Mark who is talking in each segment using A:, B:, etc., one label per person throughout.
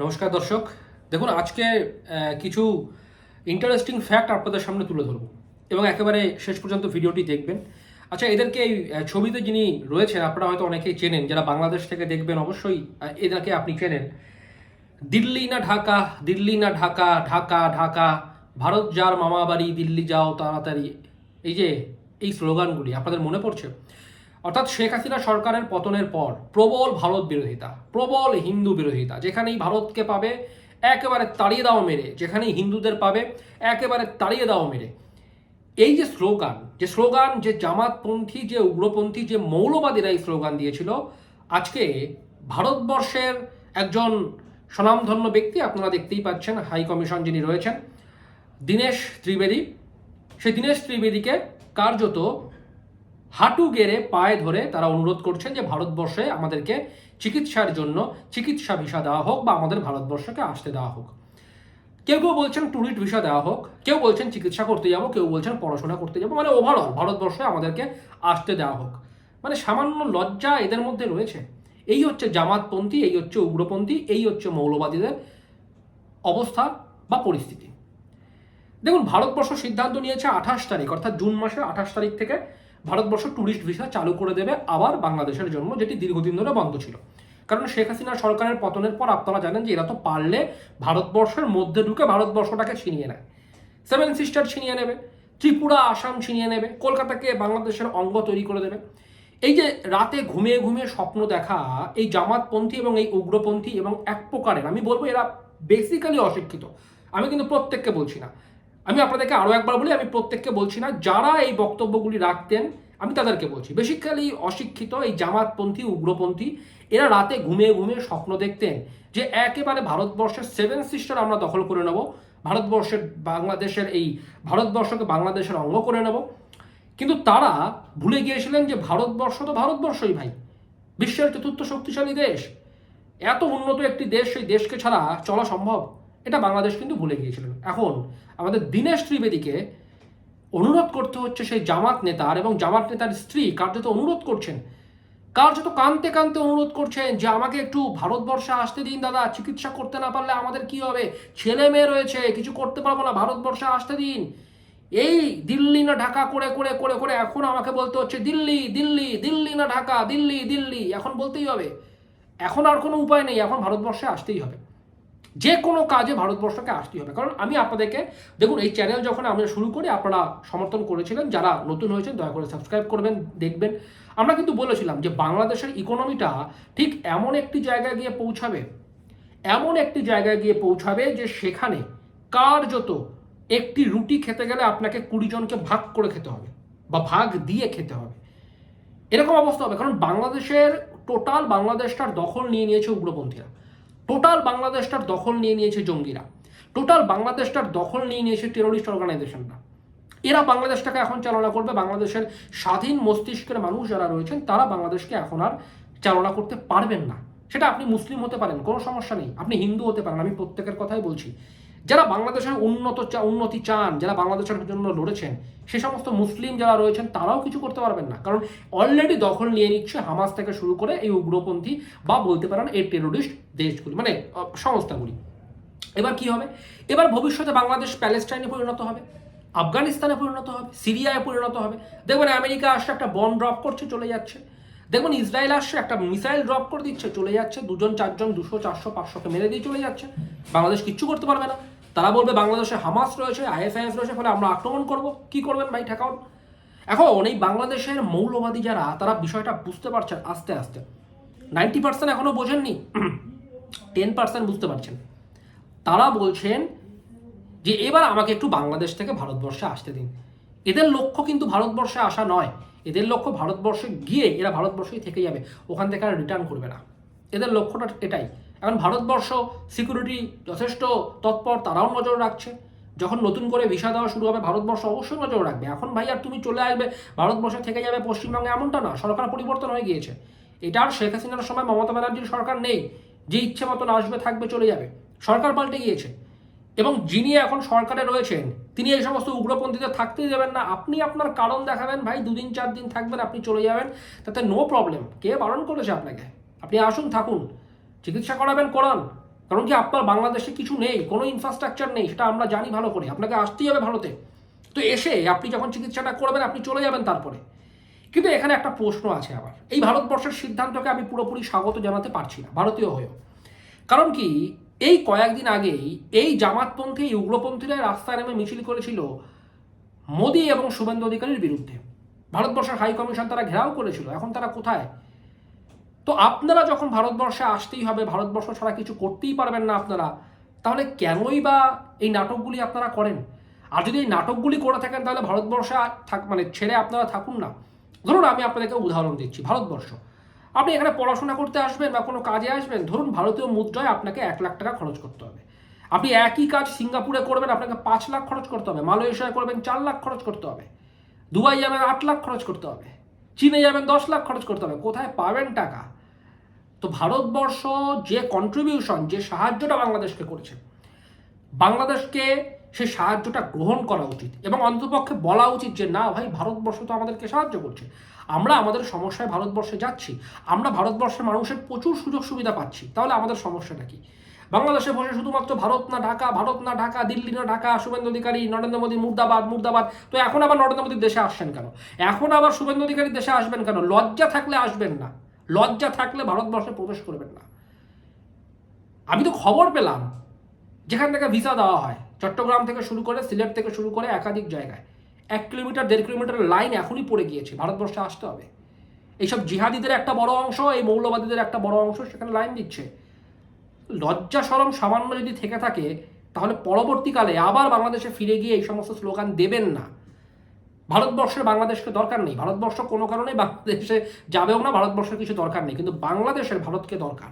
A: নমস্কার দর্শক, দেখুন আজকে কিছু ইন্টারেস্টিং ফ্যাক্ট আপনাদের সামনে তুলে ধরবো এবং একেবারে শেষ পর্যন্ত ভিডিওটি দেখবেন। আচ্ছা, এদেরকে এই ছবিতে যিনি রয়েছেন আপনারা হয়তো অনেকেই চেনেন, যারা বাংলাদেশ থেকে দেখবেন অবশ্যই এদেরকে আপনি চেনেন। দিল্লি না ঢাকা, দিল্লি না ঢাকা, ঢাকা ঢাকা, ভারত যার মামা বাড়ি, দিল্লি যাও তাড়াতাড়ি। এই যে এই স্লোগানগুলি আপনাদের মনে পড়ছে? অর্থাৎ শেখ হাসিনা সরকারের পতনের পর প্রবল ভারত বিরোধিতা, প্রবল হিন্দু বিরোধিতা, যেখানেই ভারতকে পাবে একেবারে তাড়িয়ে দাও মেরে, যেখানেই হিন্দুদের পাবে একেবারে তাড়িয়ে দাও মেরে। এই যে স্লোগান যে জামাতপন্থী, যে উগ্রপন্থী, যে মৌলবাদীরা এই স্লোগান দিয়েছিল, আজকে ভারতবর্ষের একজন স্বনামধন্য ব্যক্তি, আপনারা দেখতেই পাচ্ছেন হাই কমিশন যিনি রয়েছেন দীনেশ ত্রিবেদী, সেই দীনেশ ত্রিবেদীকে কার্যত হাঁটু গেড়ে পায়ে ধরে তারা অনুরোধ করছেন যে ভারতবর্ষে আমাদেরকে চিকিৎসার জন্য চিকিৎসা ভিসা দেওয়া হোক বা আমাদের ভারতবর্ষকে আসতে দেওয়া হোক। কেউ কেউ বলছেন ট্যুরিস্ট ভিসা দেওয়া হোক, কেউ বলছেন চিকিৎসা করতে যাবো, কেউ বলছেন পড়াশোনা করতে যাবো, মানে ওভারঅল ভারতবর্ষে আমাদেরকে আসতে দেওয়া হোক। মানে সামান্য লজ্জা এদের মধ্যে রয়েছে। এই হচ্ছে জামাতপন্থী, এই হচ্ছে উগ্রপন্থী, এই হচ্ছে মৌলবাদীদের অবস্থা বা পরিস্থিতি। দেখুন, ভারতবর্ষ সিদ্ধান্ত নিয়েছে 28 তারিখ, অর্থাৎ জুন মাসের 28 তারিখ থেকে ভারতবর্ষ ট্যুরিস্ট ভিসা চালু করে দেবে আবার বাংলাদেশের জন্য, যেটি দীর্ঘদিন ধরে বন্ধ ছিল। কারণ শেখ হাসিনা সরকারের পতনের পর আপনারা জানেন যে এরা তো পারলে ভারতবর্ষের মধ্যে ঢুকে ভারতবর্ষটাকে ছিনিয়ে নেয়। সেভেন সিস্টার ছিনিয়ে নেবে, ত্রিপুরা আসাম ছিনিয়ে নেবে, কলকাতাকে বাংলাদেশের অঙ্গ তৈরি করে দেবে। এই যে রাতে ঘুমিয়ে ঘুমিয়ে স্বপ্ন দেখা এই জামাতপন্থী এবং এই উগ্রপন্থী এবং এক প্রকারের, আমি বলবো এরা বেসিক্যালি অশিক্ষিত। আমি কিন্তু প্রত্যেককে বলছি না, আমি আপনাদেরকে আরও একবার বলি, আমি প্রত্যেককে বলছি না, যারা এই বক্তব্যগুলি রাখতেন আমি তাদেরকে বলছি। বেসিক্যালি অশিক্ষিত এই জামাতপন্থী উগ্রপন্থী এরা রাতে ঘুমিয়ে ঘুমিয়ে স্বপ্ন দেখতেন যে একেবারে ভারতবর্ষের সেভেন সিস্টার আমরা দখল করে নেব, ভারতবর্ষকে বাংলাদেশের অঙ্গ করে নেব। কিন্তু তারা ভুলে গিয়েছিলেন যে ভারতবর্ষ তো ভারতবর্ষই ভাই, বিশ্বের চতুর্থ শক্তিশালী দেশ, এত উন্নত একটি দেশ, সেই দেশকে ছাড়া চলা সম্ভব? এটা বাংলাদেশ কিন্তু ভুলে গিয়েছিলেন। এখন আমাদের দীনেশ ত্রিবেদীকে অনুরোধ করতে হচ্ছে সেই জামাত নেতার, এবং জামাত নেতার স্ত্রী কার্যত অনুরোধ করছেন, কার্যত কাঁদতে কাঁদতে অনুরোধ করছেন যে আমাকে একটু ভারতবর্ষে আসতে দিন দাদা, চিকিৎসা করতে না পারলে আমাদের কি হবে, ছেলে মেয়ে রয়েছে, কিছু করতে পারবো না, ভারতবর্ষে আসতে দিন। এই দিল্লি না ঢাকা করে করে করে করে এখন আমাকে বলতে হচ্ছে দিল্লি দিল্লি, দিল্লি না ঢাকা, দিল্লি দিল্লি, এখন বলতেই হবে। এখন আর কোনো উপায় নেই, এখন ভারতবর্ষে আসতেই হবে, যে কোনো কাজে ভারতবর্ষকে আসতেই হবে। কারণ আমি আপনাদেরকে, দেখুন এই চ্যানেল যখন আমরা শুরু করি আপনারা সমর্থন করেছিলেন, যারা নতুন হয়েছেন দয়া করে সাবস্ক্রাইব করবেন, দেখবেন। আমরা কিন্তু বলেছিলাম যে বাংলাদেশের ইকোনমিটা ঠিক এমন একটি জায়গায় গিয়ে পৌঁছাবে, এমন একটি জায়গায় গিয়ে পৌঁছাবে যে সেখানে কার্যত একটি রুটি খেতে গেলে আপনাকে 20 জনকে ভাগ করে খেতে হবে বা ভাগ দিয়ে খেতে হবে, এরকম অবস্থা হবে। কারণ টোটাল বাংলাদেশটার দখল নিয়ে নিয়েছে উগ্রপন্থীরা, টোটাল বাংলাদেশটার দখল নিয়ে নিয়েছে জঙ্গিরা, টোটাল বাংলাদেশটার দখল নিয়ে নিয়েছে টেরোরিস্ট অর্গানাইজেশনরা। এরা বাংলাদেশটাকে এখন চালনা করবে। বাংলাদেশের স্বাধীন মস্তিষ্কের মানুষ যারা রয়েছেন তারা বাংলাদেশকে এখন আর চালনা করতে পারবেন না। সেটা আপনি মুসলিম হতে পারেন, কোনো সমস্যা নেই, আপনি হিন্দু হতে পারেন, আমি প্রত্যেকের কথাই বলছি। যারা বাংলাদেশের উন্নতি চান, যারা বাংলাদেশের জন্য লড়েছেন, সে সমস্ত মুসলিম যারা রয়েছেন তারাও কিছু করতে পারবেন না। কারণ অলরেডি দখল নিয়ে নিচ্ছে হামাস থেকে শুরু করে এই উগ্রপন্থী বা বলতে পারেন এই টেরোরিস্ট দেশগুলি, মানে সংস্থাগুলি। এবার কি হবে? এবার ভবিষ্যতে বাংলাদেশ প্যালেস্টাইনে পরিণত হবে, আফগানিস্তানে পরিণত হবে, সিরিয়ায় পরিণত হবে। দেখবেন আমেরিকা আসছে একটা বম ড্রপ করছে চলে যাচ্ছে, দেখবেন ইসরায়েল আসছে একটা মিসাইল ড্রপ করে দিচ্ছে চলে যাচ্ছে, 2 জন 4 জন 200 400 500কে মেরে দিয়ে চলে যাচ্ছে। বাংলাদেশ কিচ্ছু করতে পারবে না। তারা বলবে বাংলাদেশে হামাস রয়েছে, আইএসআইএস রয়েছে, ফলে আমরা আক্রমণ করব। কি করবেন ভাই, ঠেকাউন। এখন এই বাংলাদেশের মৌলবাদী যারা, তারা বিষয়টা বুঝতে পারছেন আস্তে আস্তে। 90% এখনো বোঝেননি, 10% বুঝতে পারছেন। তারা বলছেন যে এবার আমাকে একটু বাংলাদেশ থেকে ভারতবর্ষে আসতে দিন। এদের লক্ষ্য কিন্তু ভারতবর্ষে আসা নয়, এদের লক্ষ্য ভারতবর্ষে গিয়ে এরা ভারতবর্ষেই থেকে যাবে, ওখান থেকে আর রিটার্ন করবে না। এদের লক্ষ্যটা এটাই। এখন ভারতবর্ষ সিকিউরিটি যথেষ্ট তৎপর, তারাও নজর রাখছে। যখন নতুন করে ভিসা দেওয়া শুরু হবে ভারতবর্ষ অবশ্যই নজর রাখবে। এখন ভাই আর তুমি চলে আসবে ভারতবর্ষে থেকে যাবে পশ্চিমবঙ্গে, এমনটা না। সরকার পরিবর্তন হয়ে গিয়েছে। এটা আর শেখ হাসিনার সময় মমতা ব্যানার্জির সরকার নেই যে ইচ্ছে মতন আসবে, থাকবে, চলে যাবে। সরকার পাল্টে গিয়েছে, এবং যিনি এখন সরকারে রয়েছেন তিনি এই সমস্ত উগ্রপন্থীদের থাকতেই দেবেন না। আপনি আপনার কারণ দেখাবেন, ভাই 2 দিন 4 দিন থাকবেন, আপনি চলে যাবেন, তাতে নো প্রবলেম। কে বারণ করেছে আপনাকে? আপনি আসুন, থাকুন, চিকিৎসা করাবেন করান, কারণ কি আপনার বাংলাদেশে কিছু নেই, কোনো ইনফ্রাস্ট্রাকচার নেই, সেটা আমরা জানি ভালো করে। আপনাকে আসতেই হবে ভারতে, তো এসে আপনি যখন চিকিৎসাটা করবেন আপনি চলে যাবেন তারপরে। কিন্তু এখানে একটা প্রশ্ন আছে আবার, এই ভারতবর্ষের সিদ্ধান্তকে আমি পুরোপুরি স্বাগত জানাতে পারছি না ভারতীয় হয়েও। কারণ কি, এই কয়েকদিন আগেই এই জামাতপন্থী উগ্রপন্থীরা রাস্তায় নেমে মিছিল করেছিল মোদী এবং শুভেন্দু অধিকারীর বিরুদ্ধে। ভারতবর্ষের হাই কমিশন তারা ঘেরাও করেছিল, এখন তারা কোথায়? তো আপনারা যখন ভারতবর্ষে আসতেই হবে, ভারতবর্ষ ছাড়া কিছু করতেই পারবেন না আপনারা, তাহলে কেনই বা এই নাটকগুলি আপনারা করেন? আর যদি এই নাটকগুলি করে থাকেন তাহলে ভারতবর্ষে মানে ছেড়ে আপনারা থাকুন না। ধরুন আমি আপনাদেরকে উদাহরণ দিচ্ছি, ভারতবর্ষ, আপনি এখানে পড়াশোনা করতে আসবেন বা কোনো কাজে আসবেন, ধরুন ভারতীয় মুদ্রায় আপনাকে 1 লাখ টাকা খরচ করতে হবে। আপনি একই কাজ সিঙ্গাপুরে করবেন, আপনাকে 5 লাখ খরচ করতে হবে। মালয়েশিয়ায় করবেন 4 লাখ খরচ করতে হবে। দুবাই যাবেন 8 লাখ খরচ করতে হবে। চীনে যাবেন 10 লাখ খরচ করতে হবে। কোথায় পাবেন টাকা? তো ভারতবর্ষ যে কন্ট্রিবিউশন, যে সাহায্যটা বাংলাদেশকে করেছে, বাংলাদেশকে সেই সাহায্যটা গ্রহণ করা উচিত এবং অন্ততপক্ষে বলা উচিত যে না ভাই, ভারতবর্ষ তো আমাদেরকে সাহায্য করছে, আমরা আমাদের সমস্যায় ভারতবর্ষে যাচ্ছি, আমরা ভারতবর্ষের মানুষের প্রচুর সুযোগ সুবিধা পাচ্ছি, তাহলে আমাদের সমস্যাটা কি? বাংলাদেশে বসে শুধুমাত্র ভারত না ঢাকা, ভারত না ঢাকা, দিল্লি না ঢাকা, শুভেন্দু অধিকারী, নরেন্দ্র মোদী মুর্দাবাদ মুর্দাবাদ। তো এখন আবার নরেন্দ্র মোদীর দেশে আসছেন কেন? এখন আবার শুভেন্দু অধিকারীর দেশে আসবেন কেন? লজ্জা থাকলে আসবেন না, লজ্জা থাকলে ভারতবর্ষে প্রবেশ করবেন না। আমি তো খবর পেলাম যেখান থেকে ভিসা দেওয়া হয়, চট্টগ্রাম থেকে শুরু করে সিলেট থেকে শুরু করে একাধিক জায়গায় 1 কিলোমিটার 1.5 কিলোমিটারের লাইন এখনই পড়ে গিয়েছে, ভারতবর্ষে আসতে হবে। এইসব জিহাদিদের একটা বড় অংশ, এই মৌলবাদীদের একটা বড় অংশ সেখানে লাইন দিচ্ছে। লজ্জা শরম সামান্য যদি থেকে থাকে তাহলে পরবর্তীকালে আবার বাংলাদেশে ফিরে গিয়ে এই সমস্ত স্লোগান দেবেন না। ভারতবর্ষের বাংলাদেশকে দরকার নেই, ভারতবর্ষ কোনো কারণেই বাংলাদেশে যাবেও না, ভারতবর্ষের কিছু দরকার নেই, কিন্তু বাংলাদেশের ভারতকে দরকার।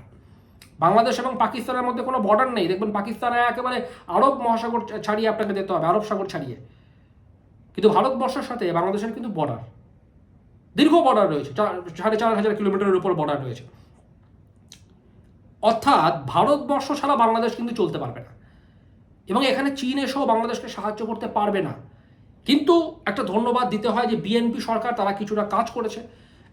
A: বাংলাদেশ এবং পাকিস্তানের মধ্যে কোনো বর্ডার নেই, দেখবেন পাকিস্তানে একেবারে আরব মহাসাগর ছাড়িয়ে আপনাকে যেতে হবে, আরব সাগর ছাড়িয়ে। কিন্তু ভারতবর্ষের সাথে বাংলাদেশের কিন্তু বর্ডার, দীর্ঘ বর্ডার রয়েছে, 4,500 কিলোমিটারের উপর বর্ডার রয়েছে। অর্থাৎ ভারতবর্ষ ছাড়া বাংলাদেশ কিন্তু চলতে পারবে না এবং এখানে চীন এসেও বাংলাদেশকে সাহায্য করতে পারবে না। কিন্তু একটা ধন্যবাদ দিতে হয় যে বিএনপি সরকার তারা কিছুটা কাজ করেছে,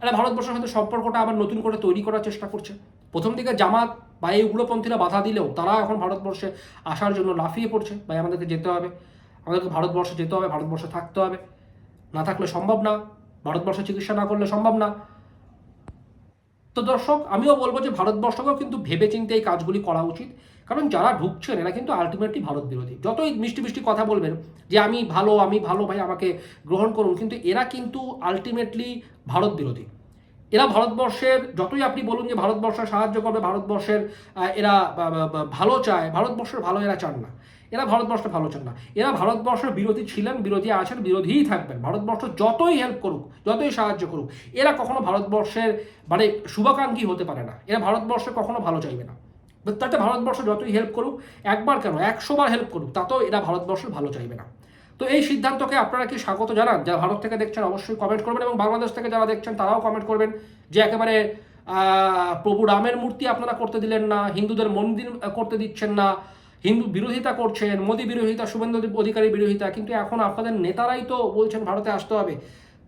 A: এরা ভারতবর্ষের সাথে সম্পর্কটা আবার নতুন করে তৈরি করার চেষ্টা করছে। প্রথম দিকে জামাত বা এই উগ্রপন্থীরা বাধা দিলেও তারা এখন ভারতবর্ষে আসার জন্য লাফিয়ে পড়ছে, ভাই আমাদেরকে যেতে হবে, আমাদেরকে ভারতবর্ষে যেতে হবে, ভারতবর্ষে থাকতে হবে, না থাকলে সম্ভব না, ভারতবর্ষে চিকিৎসা না করলে সম্ভব না। তো দর্শক, আমিও বলবো যে ভারতবর্ষকেও কিন্তু ভেবেচিন্তে এই কাজগুলি করা উচিত, কারণ যারা ঢুকছেন এরা কিন্তু আলটিমেটলি ভারত বিরোধী। যতই মিষ্টি মিষ্টি কথা বলবেন যে আমি ভালো ভাই আমাকে গ্রহণ করুন, কিন্তু এরা কিন্তু আলটিমেটলি ভারত বিরোধী। এরা ভারতবর্ষের, যতই আপনি বলুন যে ভারতবর্ষের সাহায্য করবে, ভারতবর্ষের এরা ভালো চায়, ভারতবর্ষের ভালো এরা চান না, এরা ভারতবর্ষের ভালো চান না। এরা ভারতবর্ষের বিরোধী ছিলেন, বিরোধী আছেন, বিরোধীই থাকবেন। ভারতবর্ষ যতই হেল্প করুক, যতই সাহায্য করুক, এরা কখনো ভারতবর্ষের মানে শুভাকাঙ্ক্ষী হতে পারে না, এরা ভারতবর্ষে কখনো ভালো চাইবে না। তাতে ভারতবর্ষ যতই হেল্প করুক, একবার কেন 100 বার হেল্প করুক, তাতেও এরা ভারতবর্ষের ভালো চাইবে না। তো এই সিদ্ধান্তকে আপনারা কি স্বাগত জানান? যারা ভারত থেকে দেখছেন অবশ্যই কমেন্ট করবেন, এবং বাংলাদেশ থেকে যারা দেখছেন তারাও কমেন্ট করবেন যে একেবারে প্রভু রামের মূর্তি আপনারা করতে দিলেন না, হিন্দুদের মন্দির করতে দিচ্ছেন না, হিন্দু বিরোধিতা করছেন, মোদী বিরোধিতা, শুভেন্দু অধিকারী বিরোধিতা, কিন্তু এখন আপনাদের নেতারাই তো বলছেন ভারতে আসতে হবে।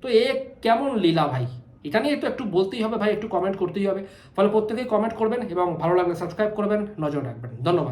A: তো এ কেমন লীলা ভাই? এটা নিয়ে তো একটু বলতেই হবে ভাই, একটু কমেন্ট করতেই হবে। ফলে প্রত্যেকেই কমেন্ট করবেন এবং ভালো লাগলে সাবস্ক্রাইব করবেন, নজর রাখবেন। ধন্যবাদ।